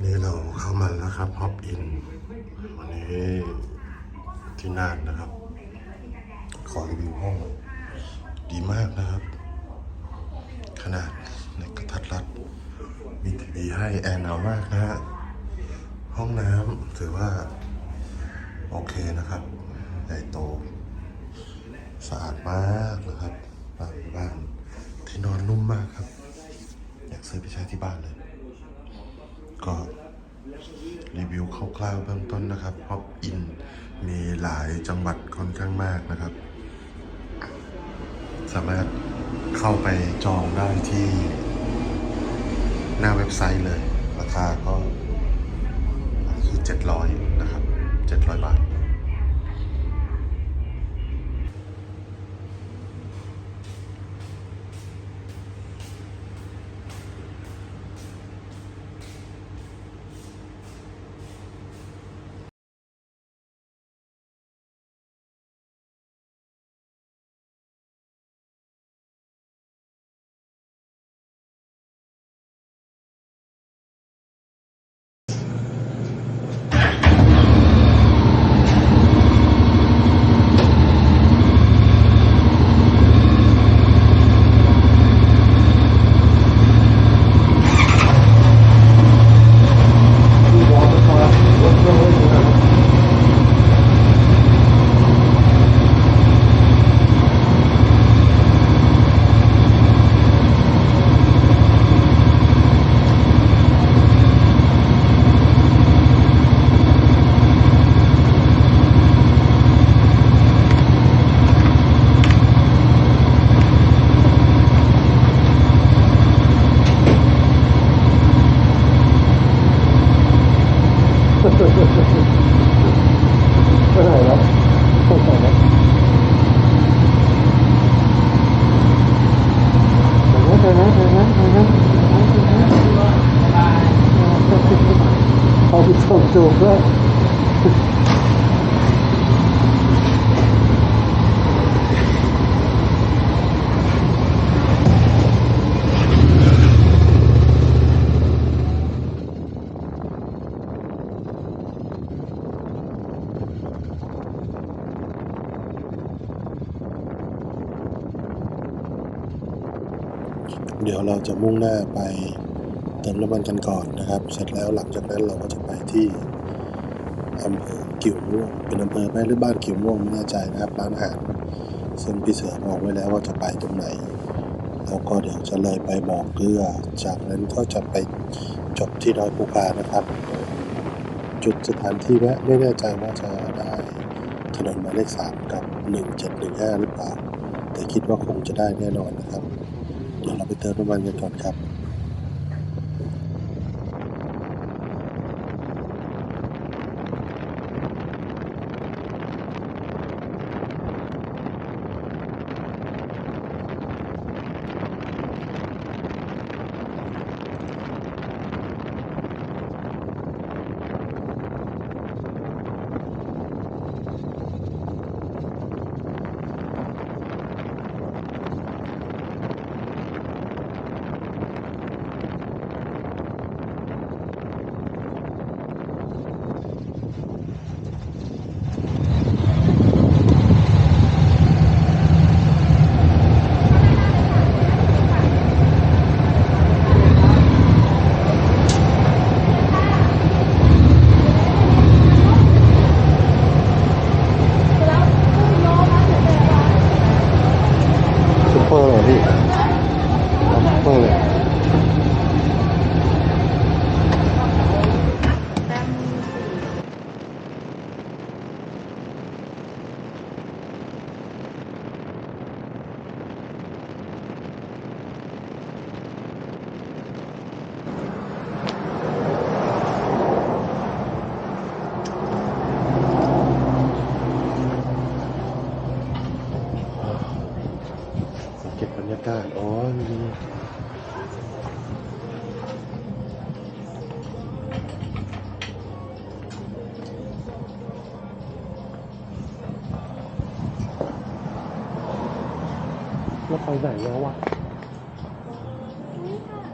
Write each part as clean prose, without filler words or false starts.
นี่เราเข้ามาแล้วครับฮอปอินวันนี้ที่น่านนะครับขอรีวิวห้องดีมากนะครับขนาดในกระทัดรัดมีทีวีให้แอร์หนาวมากนะฮะห้องน้ำถือว่าโอเคนะครับใหญ่โตสะอาดมากนะครับบ้านที่นอนนุ่มมากครับอยากซื้อไปใช้ที่บ้านเลยก็รีวิวคร่าวๆเบื้องต้นนะครับฮอปอินมีหลายจังหวัดค่อนข้างมากนะครับสามารถเข้าไปจองได้ที่หน้าเว็บไซต์เลยราคาก็คือ700นะครับ700 บาทไม่ไหวแล้วไม่ไหวแล้วเอาไปส่งจูบด้วยเดี๋ยวเราจะมุ่งหน้าไปเติมน้ำมันกันก่อนนะครับเสร็จแล้วหลังจากนั้นเราก็จะไปที่อำเภอกิ่วม่วงเป็นอำเภอแม่หรือบ้านกิ่วม่วงไม่แน่ใจนะครับร้านอาหารซึ่งพี่เสือบอกไว้แล้วว่าจะไปตรงไหนแล้วก็เดี๋ยวจะเลยไปบ่อเกลือจากนั้นก็จะไปจบที่ดอยภูพานนะครับจุดสถานที่แวะไม่แน่ใจว่าจะได้ถนนหมายเลข3กับ1715หรือเปล่าแต่คิดว่าคงจะได้แน่นอนนะครับเดี๋ยวเราไปเติมน้ำมันกันก่อนครับซุปเปอร์เลยพี่ซุปเปอร์เลยเก็บบรรยากาศมีแล้วไปไหนแล้ววะ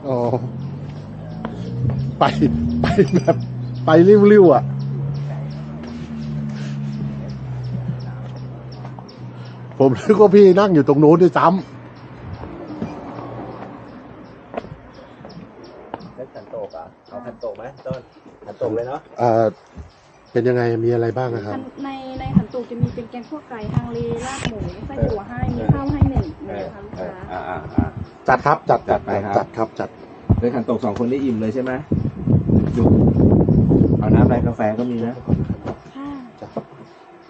อ๋อไป ไปแบบไปริ้วๆอ่ะผมนึกว่าพี่นั่งอยู่ตรงโน้นด้วยซ้ำ แล้วขันโตกอ่ะเอาขันโตกไหมต้นขันโตกเลยเนาะ เป็นยังไงมีอะไรบ้างนะครับ ในขันตูจะมีเป็นแกงคั่วไก่ฮังเลลาบหมูไส้ถั่วให้มีข้าวให้หนึ่งนะคะลูกค้า จัดครับจัด จัดไปครับ จัดครับจัด เลยขันโตก2 คนได้อิ่มเลยใช่ไหมจุกเอาน้ำอะไรกาแฟก็มีนะ ค่ะ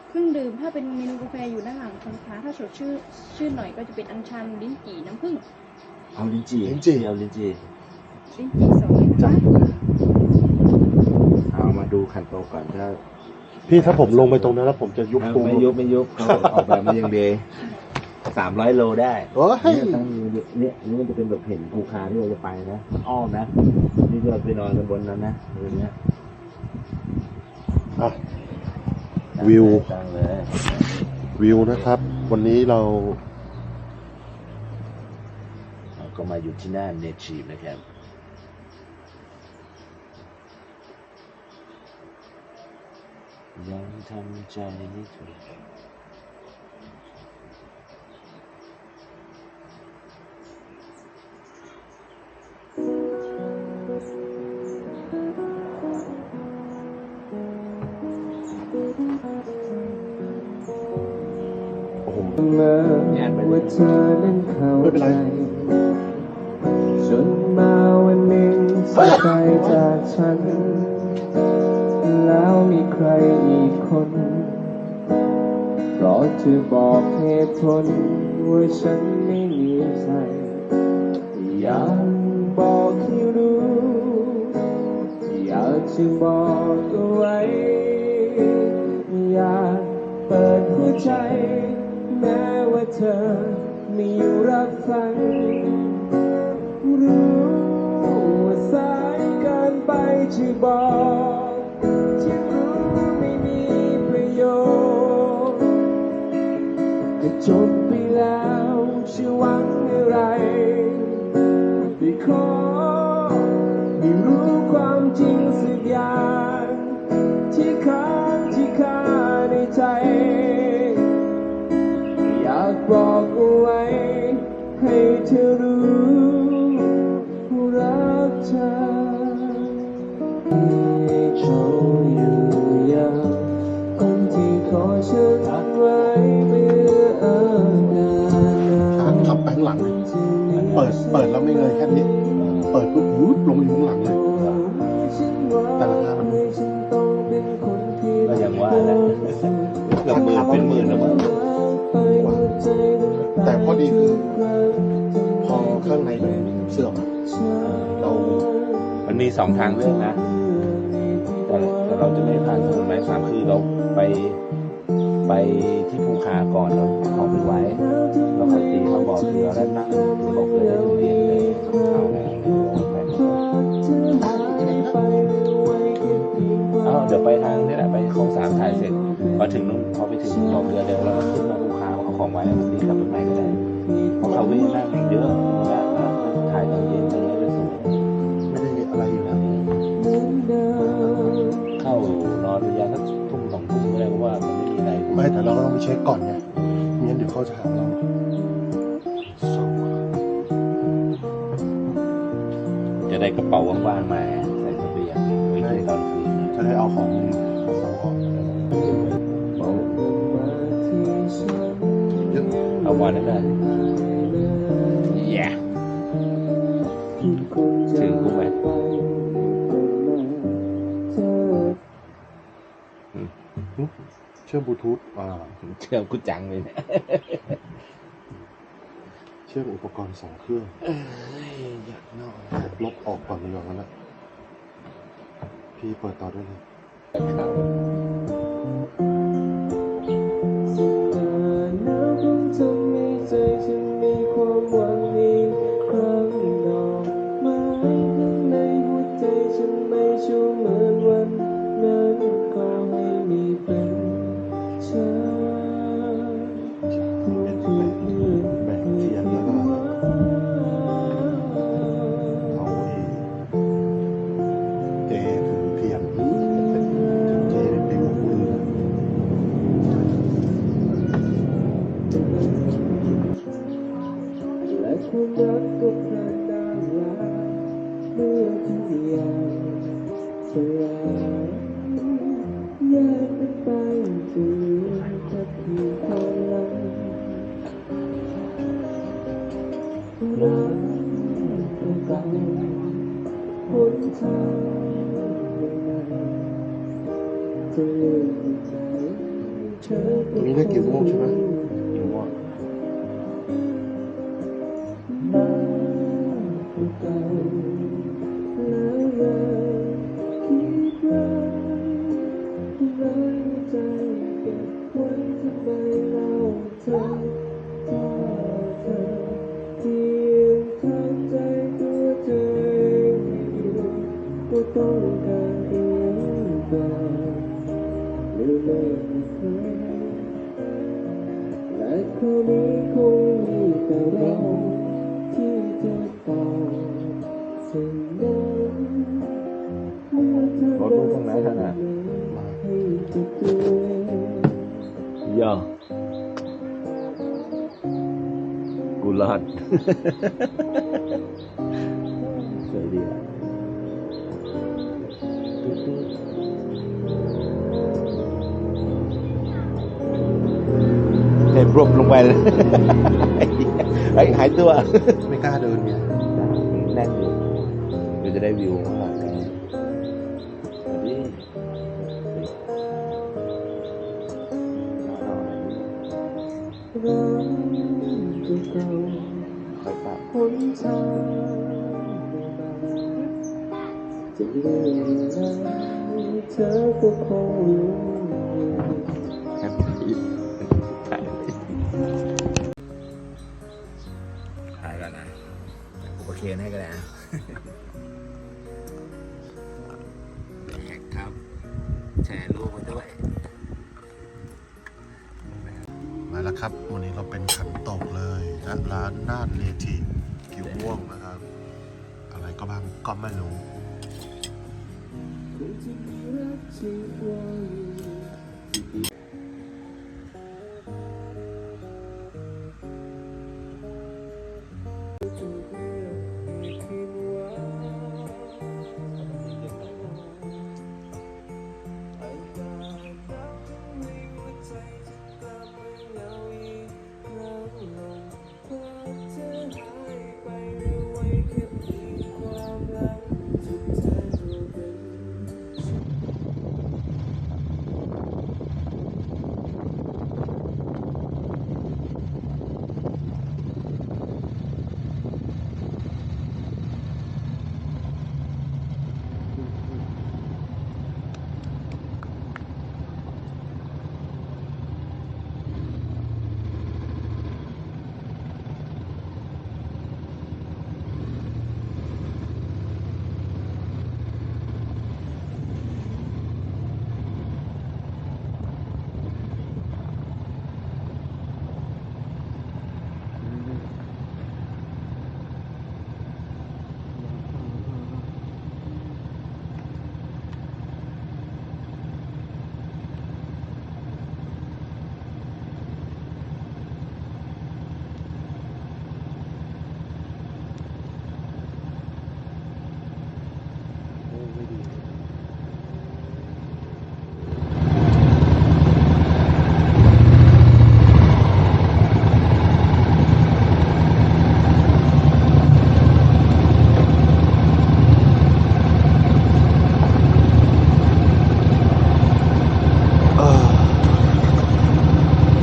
เครื่องดื่มถ้าเป็นเมนูกาแฟอยู่ด้านหลังค่ะลูกค้าถ้าสดชื่นหน่อยก็จะเป็นอัญชันลิ้นจี่น้ำผึ้ง เอาลิ้นจี่เอาลิ้นจี่ ลิ้นจี่สองนะคะ เอามาดูขันโตกก่อนถ้า พี่ถ้าผมลงไปตรงนั้นแล้วผมจะยุบปู ไม่ยุบเขาออกแบบมาอย่างดี300 โลได้ โอ้ย เนี่ยตั้งเนี่ยนี่มันจะเป็นแบบเห็นภูคาที่เราจะไปนะอ้อมนะนี่เราไปนอนกันบนนั้นนะบนเนี้ย อ่ะวิว ตั้งเลย วิวนะครับ วันนี้เรา ก็มาอยู่ที่หน้าเนชีฟนะครับยังทำใจไม่ถูกโอ้โห ว่าเธอนั้นเข้า ไม่เป็นไร ใจจนมาวันหนึ่งสายใจจากฉัน แล้วมีใครอีกคนเพราะเธอบอกเหตุผลว่าฉันไม่มีใจอยากบอกให้รู้ อยากจะบอกเอาไว้ อยากเปิดหัวใจ แม้ว่าเธอไม่อยู่รับฟัง รู้ว่าสายเกินไปที่บอกที่รู้ไม่มีประโยชน์ก็จบไปแล้วจะหวังอะไรไปขอให้รู้ความจริงสักอย่างที่ค้างในใจ อยากบอกเอาไว้ให้เธอรู้รักเธอโชว์อยู่อย่างคนที่ขอฉันไว้เมื่อนาน ขับไปข้างหลัง เปิดแล้วไม่เงยแค่นี้ เปิดปุ๊บวุบลงอยู่ข้างหลังเลย แต่ราคามัน ก็ยังว่าแหละเกือบเป็นหมื่นแล้วมั้ง แต่พอดีคือ พอข้างในมันเสื่อมอะเรา มันมี2 ทางเลือกนะแต่เราจะไม่ผ่านถนนไม้สามคือเราไปที่ภูคาก่อนแล้วของไปไว้แล้วค่อยตีเข้าบ่อเรือแล้วนั่งถึงบ่อเรือได้ถึงเย็นเลยเอาเดี๋ยวไปทางนี่แหละไปคลอง3ถ่ายเสร็จพอถึงนู้นพอไปถึงบ่อเรือเร็วแล้วก็ขึ้นมาภูคาเอาของไว้แล้วตีกลับไปใหม่ก็ได้เพราะเขาวิ่งนั่งเยอะแล้วถ่ายตอนเย็นอะไรเงี้ยจะสวย ไม่ได้อะไรอยู่แล้ว เข้านอนระยะสักทุ่ม2 ทุ่มก็ได้เพราะว่ามันไม่มีอะไร ไม่แต่เราก็ต้องไปเช็คก่อนไงไม่งั้นเดี๋ยวเขาจะหาเรา จะได้กระเป๋าว่างๆมาใส่เสบียงไว้กินตอนคืน จะได้เอาของเราออก เอาวันนั้นได้แย่ถึงกูไหม เชื่อมบลูทูธ เชื่อมกูจังเลยเนี่ย เชื่อมอุปกรณ์2 เครื่อง อยากนอน ลบออกก่อนเลยอย่างนั้นแหละพี่เปิดต่อได้เลย ครับ ทำให้ใจฉันมีความหวังอีกครั้งดอกไม้ข้างในหัวใจฉันไม่ชูเหมือนวันนั้นก็ให้มีเป็นฉันทุกๆเรื่อง แบ่งเทียนแล้วก็เอา ตรงนี้ได้กี่โมงใช่ไหม อยู่ว่า ต้องการเองก่อนหรือไม่เคยและคราวนี้คงมีแต่เราที่จะต้องสิ่งนั้นเมื่อเธอ รถลูกตรงไหนขนาด ให้จะเกิด ย่อกูรอด สวยดีอ่ะเห็นรวบลงไปเลย ไอ้หายตัว ไม่กล้าเดินไง แน่นอยู่เดี๋ยวจะได้วิวข้างหลังนี่สวัสดีคอยปรับ หนทางจะเลื่อนอะไรเธอก็คงรู้ แฮปปี้ถ่ายก่อนนะอุปเคนให้กันนะแท็กครับ แชร์รูปไว้ด้วย มาแล้วครับ วันนี้เราเป็นขันโตกเลยณร้านน่านเนทีฟกิวม่วงนะครับ อะไรก็บ้างก็ไม่รู้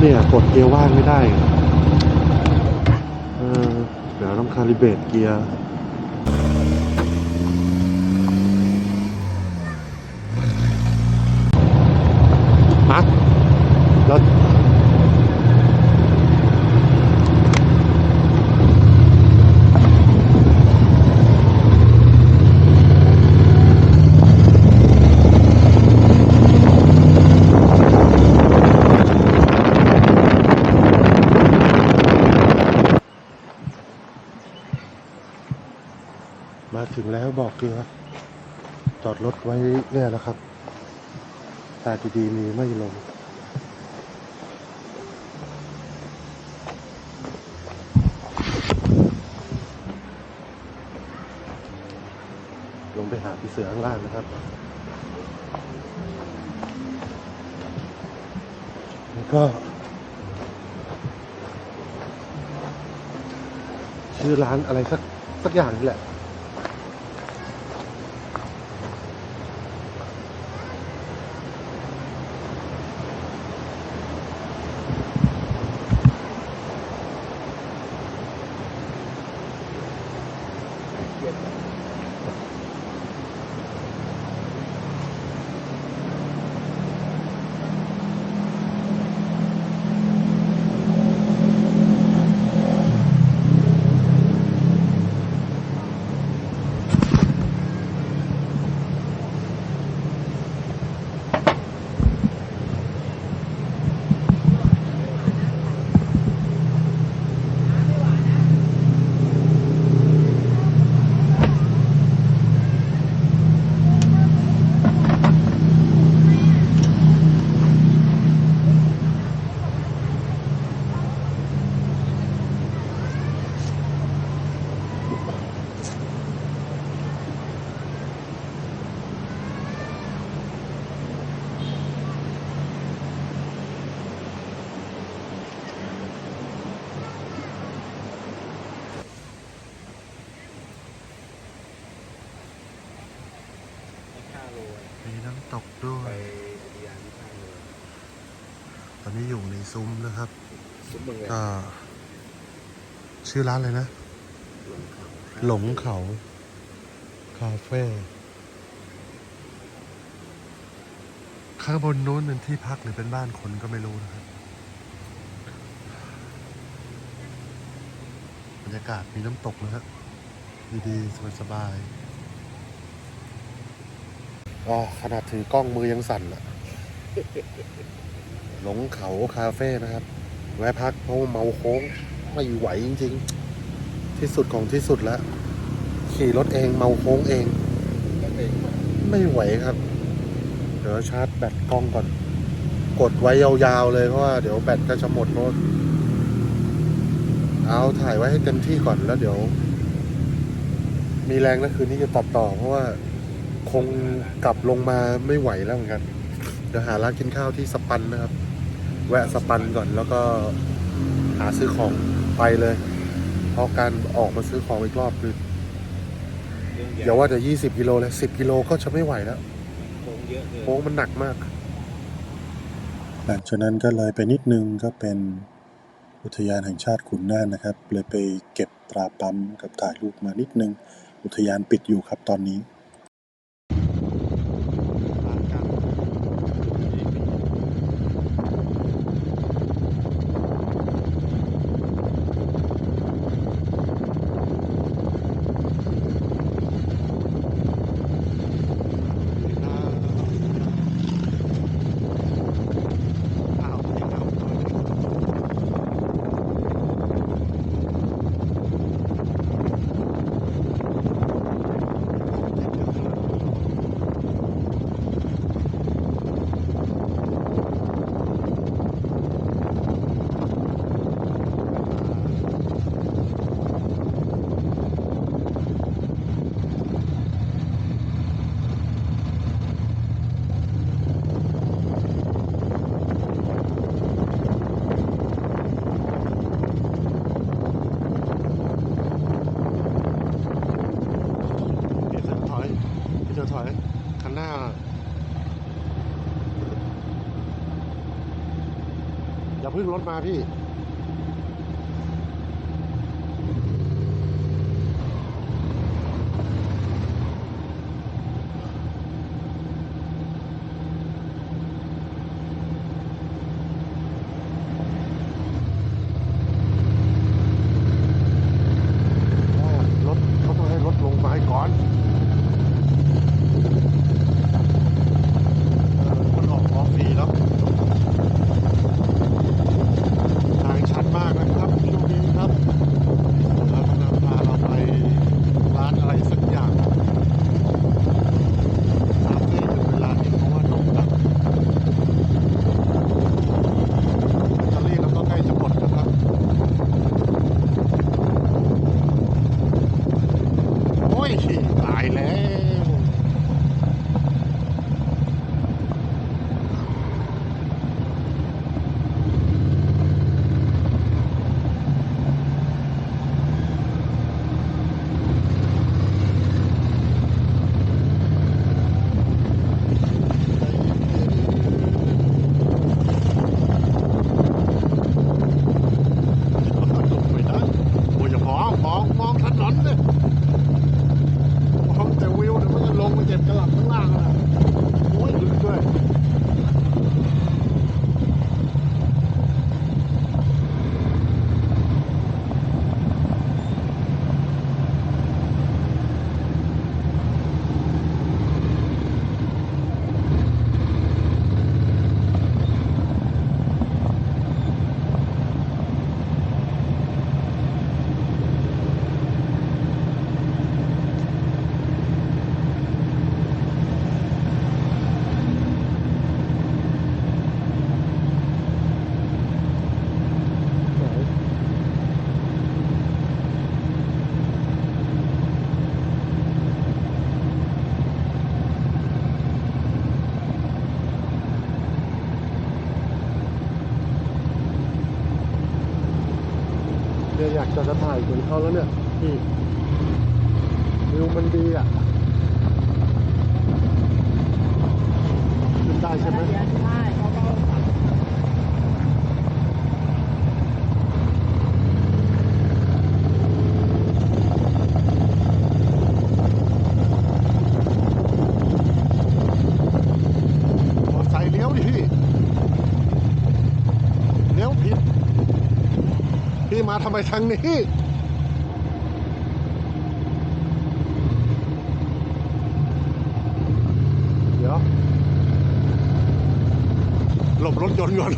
เนี่ยกดเกียร์ว่างไม่ได้เดี๋ยวต้องคาลิเบรตเกียร์ฮะแล้วมาถึงแล้วบอกเกลือจอดรถไว้เนี่ยนะครับตาดีๆมีไม่ลงไปหาพี่เสือข้างล่างนะครับแล้วก็ชื่อร้านอะไรสักอย่างนี่แหละ มีน้ำตกด้ว ไป ย อุทยานที่ท่าเรือ ตอนนี้อยู่ในซุ้มนะครับ ซุ้มเมืองเลย ก็ชื่อร้านอะไรนะ หลงเขาคาเฟ่ข้างบนนู้นเป็นที่พักหรือเป็นบ้านคนก็ไม่รู้นะครับบรรยากาศมีน้ำตกนะฮะดีๆสบายๆขนาดถือกล้องมือยังสั่นอะ หลงเขาคาเฟ่นะครับแวะพักเพราะว่าเมาโค้งไม่ไหวจริงๆที่สุดของที่สุดแล้ว ขี่รถเองเมาโค้งเอง ไม่ไหวครับ เดี๋ยวชาร์จแบตกล้องก่อน กดไว้ยาวๆเลยเพราะว่าเดี๋ยวแบตก็จะหมดโน้ตเอาถ่ายไว้ให้เต็มที่ก่อนแล้วเดี๋ยว มีแรงแล้วคืนนี้จะตัดต่อ เพราะว่าคงกลับลงมาไม่ไหวแล้วเหมือนกันเดี๋ยวหาร้านกินข้าวที่สปันนะครับ แวะสปันก่อนแล้วก็หาซื้อของไปเลยเพราะการออกมาซื้อของอีกรอบคืออย่าว่าแต่20 กิโลเลย10 กิโลก็จะไม่ไหวแล้ว โค้งเยอะเลย โค้งมันหนักมาก หลังจากนั้นก็เลยไปนิดนึงก็เป็นอุทยานแห่งชาติขุนน่านนะครับ เลยไปเก็บตราปั๊มกับถ่ายรูปมานิดนึง อุทยานปิดอยู่ครับตอนนี้ พี่จะถอยคันหน้า อย่าพึ่งรถมาพี่ รถเขาต้องให้รถลงมาให้ก่อน มันออกออฟฟรีแล้วทางชันมากนะครับช่วงนี้ครับแล้วก็นำพาเราไปร้านอะไรสักอย่างคาเฟ่เป็นเวลาที่เพราะว่าหนองดักตอนนี้เราก็ใกล้จะหมดนะครับโอ้ยตายแล้ว ไม่ได้โอ้ยอย่ามองถนนเลยมองแต่วิวเดี๋ยวมันจะลงไปเจ็บกระหล่ำข้างล่างนะโอ้ยลึกด้วยเนี่ยอยากจะถ่ายเหมือนเขาแล้วเนี่ยพี่วิวมันดีอ่ะ ใช่ไหม ใช่เขาก็เอาฝัง มอไซค์เลี้ยวดิพี่เลี้ยวผิดพี่มาทำไมทางนี้เดี๋ยวหลบรถยนต์ก่อน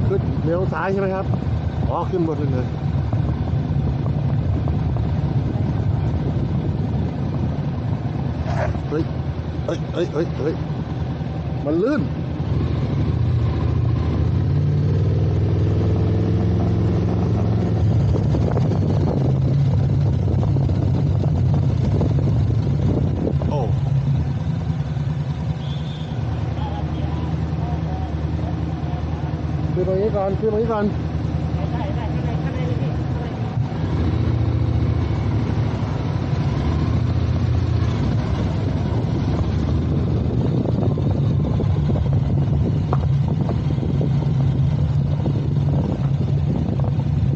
ขึ้นเลี้ยวซ้ายใช่ไหมครับอ๋อขึ้นบนเลยเฮ้ยเฮ้ยมันลื่นโอ้ขึ้นตรงนี้ก่อนขึ้นตรงนี้ก่อน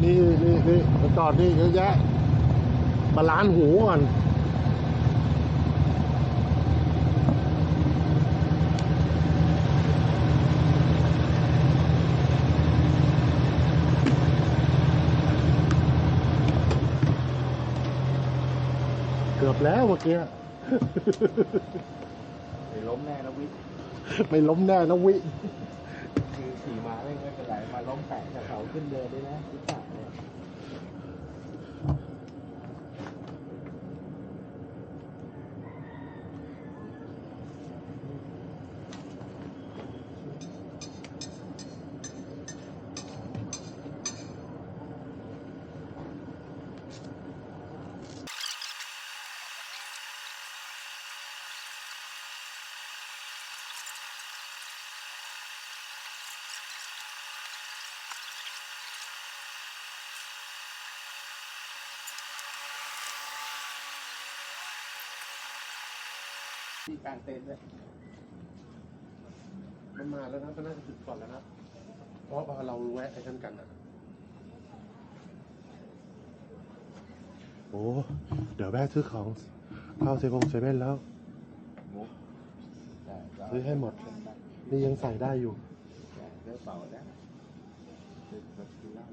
นี่มาจอดนี่เยอะแยะบาลานซ์หูก่อนเกือบแล้วเมื่อกี้ ไปล้มแน่นะวิ ไม่ล้มแน่นะวิ คือขี่มาไม่เป็นไรมาล้มแตะจากเขาขึ้นเดินด้วยนะที่ตาเนี่ย ที่กลางเต็นท์ด้วย มันมาแล้วนะก็น่าจะจุดก่อนแล้วนะเพราะว่าเราแวะไอ้นั่นกันนะโอ้เดี๋ยวแวะซื้อของเข้าเซเว่นแล้ว มุกได้ ซื้อให้หมด นี่ยังใส่ได้อยู่ เลือกเป่าได้คือแบบกินเหล้า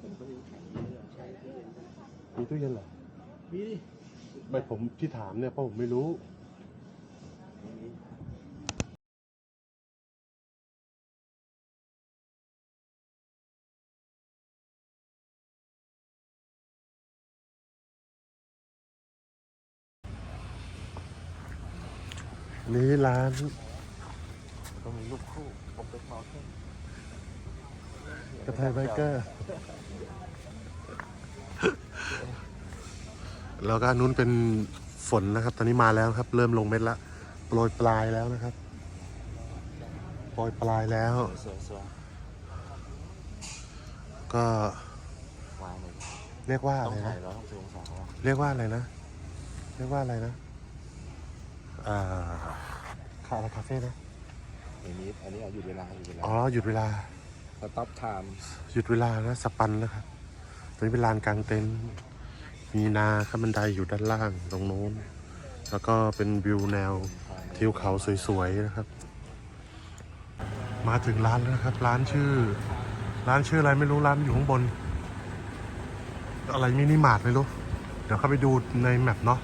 ผมก็ยังแข็งเยอะใช้ที่เย็นได้ มีตู้เย็นเหรอ มีดิ ไม่ผมที่ถามเนี่ยเพราะผมไม่รู้ นี่ร้าน ต้องมีลูกคู่ผมเป็นหมอแค่ กระไทยไบเกอร์ แล้วก็อันนู้นเป็นฝนนะครับ ตอนนี้มาแล้วครับ เริ่มลงเม็ดละโปรยปลายแล้วนะครับ โปรยปลายแล้ว สวย ก็ ๆวางเลย เรียกว่า ต้ อะ อง ไร ถ่า นะ ย160 องศาว่ะ เรียกว่าอะไรนะ เรียกว่าอะไรนะคาราคาเฟ่นะ อันนี้หยุดเวลา อ๋อ หยุดเวลา สต็อปไทม์ หยุดเวลานะสปันนะครับตอนนี้เป็นลานกลางเต็นท์มีนาขั้นบันไดอยู่ด้านล่างตรงโน้น แล้วก็เป็นวิวแนวทิวเขาสวยๆนะครับ มาถึงร้านแล้วนะครับ ร้านชื่ออะไรไม่รู้ร้านอยู่ข้างบน อะไรมินิมาร์ทไม่รู้ เดี๋ยวเข้าไปดูในแมปเนาะ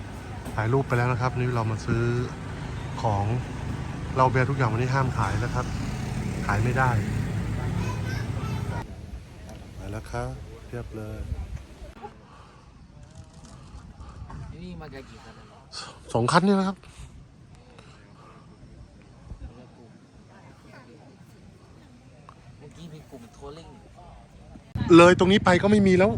ถ่ายรูปไปแล้วนะครับ นี่เรามาซื้อของเราเบียร์ทุกอย่างวันนี้ห้ามขายนะครับ ขายไม่ได้ไปแล้วครับเรียบเลย นี่มาจากกี่คันนะ 2 คันนี่นะครับ เมื่อกี้มีกลุ่มทัวริ่ง เลยตรงนี้ไปก็ไม่มีแล้ว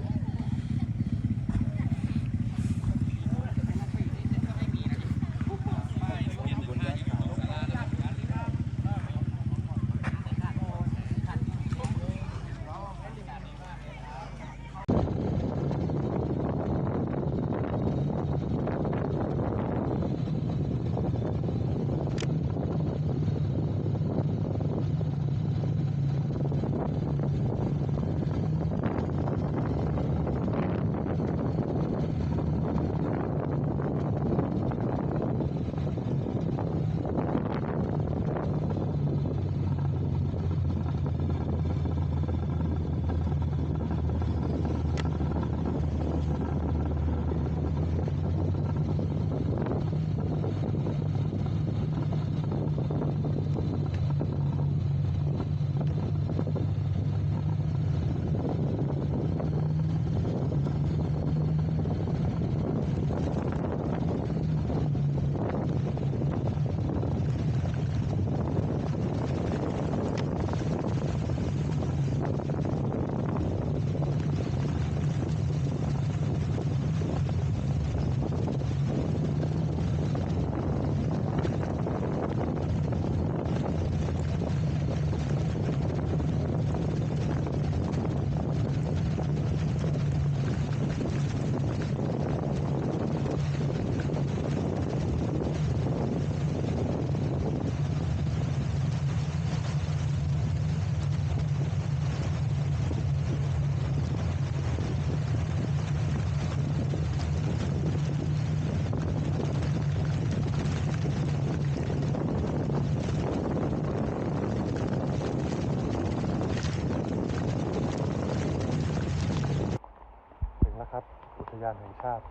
นะครับ อุทยานแห่งชาติ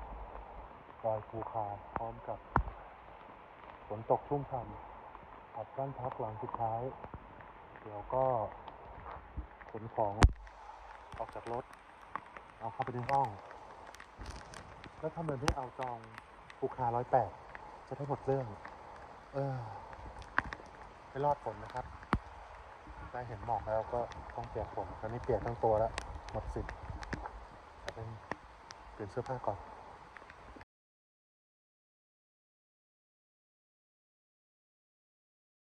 ดอยภูคาพร้อมกับฝนตกชุ่มฉ่ำขับบ้านพักหลังสุดท้าย เดี๋ยวก็ขนของออกจากรถเอาเข้าไปในห้อง แล้วทำไมไม่เอาจองภูคา108จะได้หมดเรื่องไม่รอดฝนนะครับได้เห็นหมอกแล้วก็ต้องเปียกฝนตอนนี้เปียกทั้งตัวแล้วหมดสิทธิ์แต่เป็นเปลี่ยนเสื้อผ้าก่อน